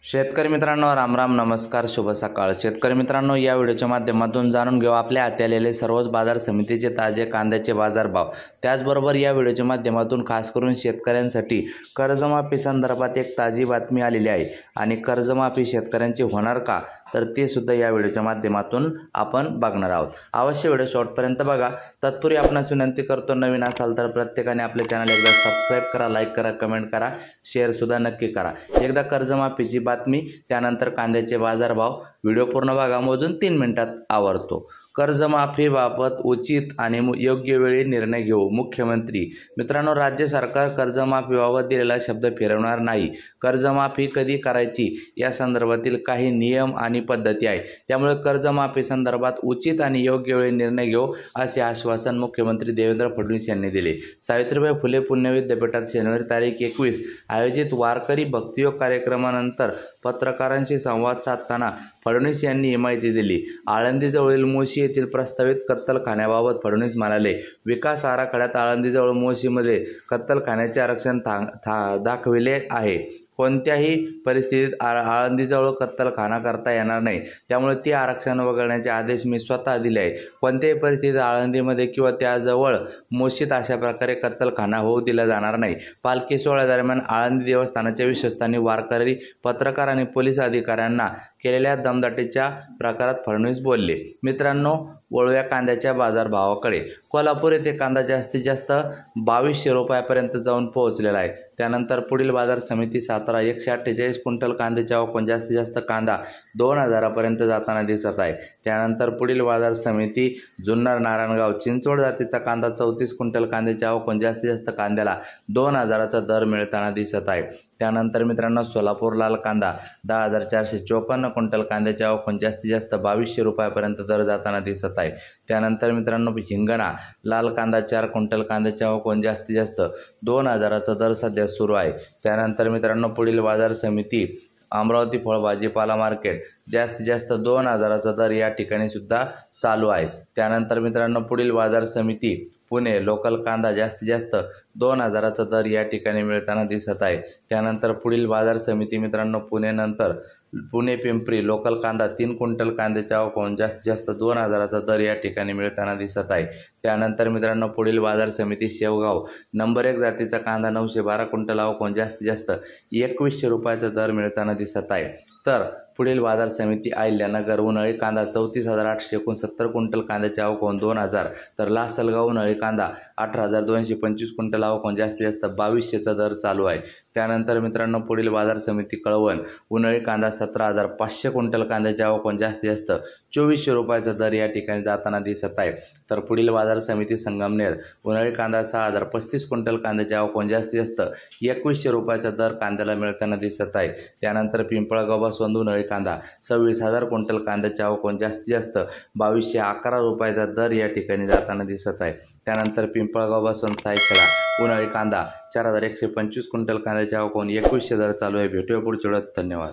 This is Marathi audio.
शेतकरी मित्रांनो, रामराम, नमस्कार, शुभ सकाळ। शेतकरी मित्रांनो, या व्हिडिओच्या माध्यमातून जाणून घेऊ आपल्या हाती आलेले सर्वच बाजार समितीचे ताजे कांद्याचे बाजारभाव। त्याचबरोबर या व्हिडिओच्या माध्यमातून खास करून शेतकऱ्यांसाठी कर्जमाफी संदर्भात एक ताजी बातमी आलेली आहे आणि कर्जमाफी शेतकऱ्यांची होणार का, तर ते सुद्धा या व्हिडिओच्या माध्यमातून आपण बघणार आहोत। अवश्य व्हिडिओ शेवटपर्यंत बघा। तत्पूर्वी आपणास विनंती करतो, नवीन असाल तर प्रत्येकाने आपले चॅनल एकदा सबस्क्राइब करा, लाईक करा, कमेंट करा, शेअर सुद्धा नक्की करा। एकदा कर्जमाफीची बातमी, त्यानंतर कांद्याचे बाजारभाव, व्हिडिओ पूर्ण बघा, मोजून 3 मिनिटात आवरतो। कर्जमाफीबाबत उचित आणि योग्य वेळी निर्णय घेऊ, मुख्यमंत्री। मित्रांनो, राज्य सरकार कर्जमाफीबाबत दिलेला शब्द फिरवणार नाही। कर्जमाफी कधी करायची या संदर्भातील काही नियम आणि पद्धती आहे, त्यामुळे कर्जमाफी संदर्भात उचित आणि योग्य वेळी निर्णय घेऊ, असे आश्वासन मुख्यमंत्री देवेंद्र फडणवीस यांनी दिले। सावित्रीबाई फुले पुणे विद्यापीठात शनिवारी तारीख 21 आयोजित वारकरी भक्तियोग कार्यक्रमानंतर पत्रकारांशी संवाद साधताना फडणवीस यांनी ही माहिती दिली। आळंदीजवळील मोशी येथील प्रस्तावित कत्तलखान्याबाबत फडणवीस म्हणाले, विकास आराखड्यात आळंदीजवळ मोशीमध्ये कत्तलखान्याचे आरक्षण दाखविले आहे। कोणत्याही परिस्थितीत आळंदीजवळ कत्तलखाना करता येणार नाही, त्यामुळे ते आरक्षण वगळण्याचे आदेश मी स्वतः दिले आहे। कोणत्याही परिस्थितीत आळंदीमध्ये किंवा त्याजवळ मोशीत अशा प्रकारे कत्तलखाना होऊ दिला जाणार नाही। पालखी सोहळ्यादरम्यान आळंदी देवस्थानाच्या विश्वस्तांनी वारकरी, पत्रकार आणि पोलीस अधिकाऱ्यांना केलेल्या दमदाटीच्या प्रकारात फडणवीस बोलले। मित्रांनो, वळूया कांद्याच्या बाजारभावाकडे। कोल्हापूर येथे कांदा जास्तीत जास्त 2200 रुपयापर्यंत जाऊन पोहोचलेला आहे। त्यानंतर पुढील बाजार समिती सातारा 148 क्विंटल कांद्याच्या आवक जास्तीत जास्त कांदा 2000 पर्यंत जाताना दिसत आहे। त्यानंतर पुढील बाजार समिती जुन्नर नारायणगाव चिंचवड जातीचा कांदा 34 क्विंटल कांद्याच्या आवक जास्तीत जास्त कांद्याला 2000चा दर मिळताना दिसत आहे। त्यानंतर मित्रांनो, सोलापूर लाल कांदा 10454 क्विंटल कांद्याच्या आवक जास्तीत जास्त 2200 रुपयापर्यंत दर जाताना दिसत आहे। त्यानंतर मित्रांनो, हिंगणा लाल कांदा 4 क्विंटल कांद्याच्या आवक जास्तीत जास्त 2000चा दर सध्या सुरू आहे। त्यानंतर मित्रांनो, पुढील बाजार समिती अमरावती फळ भाजीपाला मार्केट जास्तीत जास्त 2000चा दर या ठिकाणी सुद्धा चालू आहे। त्यानंतर मित्रांनो, पुढील बाजार समिती पुणे लोकल कांदा जास्तीत जास्त 2000चा दर या ठिकाणी मिळताना दिसत आहे। त्यानंतर पुढील बाजार समिती मित्रांनो, पुणे पिंपरी लोकल कांदा 3 क्विंटल कांद्याच्या आवक जास्तीत जास्त 2000चा दर या ठिकाणी मिळताना दिसत आहे। त्यानंतर मित्रांनो, पुढील बाजार समिती शेवगाव नंबर 1 जातीचा कांदा 912 क्विंटल आवक जास्तीत जास्त 2100 रुपयाचा दर मिळताना दिसत आहे। तर पुढील बाजार समिती अहिल्यानगर उन्हाळी कांदा 34869 क्विंटल कांद्याच्या आवक 2000, तर लासलगाव उन्हाळी कांदा 18225 क्विंटल आवक जास्तीत जास्त 2200चा दर चालू आहे। त्यानंतर मित्रांनो, पुढील बाजार समिती कळवण उन्हाळी कांदा 17500 क्विंटल कांद्याच्या आवक जास्तीत जास्त 2400 रुपयाचा दर या ठिकाणी जाताना दिसत आहे। तर पुढील बाजार समिती संगमनेर उन्हाळी कांदा 6035 क्विंटल कांद्याच्या आवक जास्तीत जास्त 2100 रुपयाचा दर कांद्याला मिळताना दिसत आहे। त्यानंतर पिंपळगाव बसवंत उन्हाळी कांदा 26000 क्विंटल कांद्याच्या आवक जास्तीत जास्त 2211 रुपयाचा दर या ठिकाणी जाताना दिसत आहे। त्यानंतर पिंपळगाव बसवंत सायखेडा उन्हाळी कांदा 4125 क्विंटल कांद्याच्या आवक 2100 दर चालू आहे। भेटूया पुढच्या व्हिडिओत, धन्यवाद।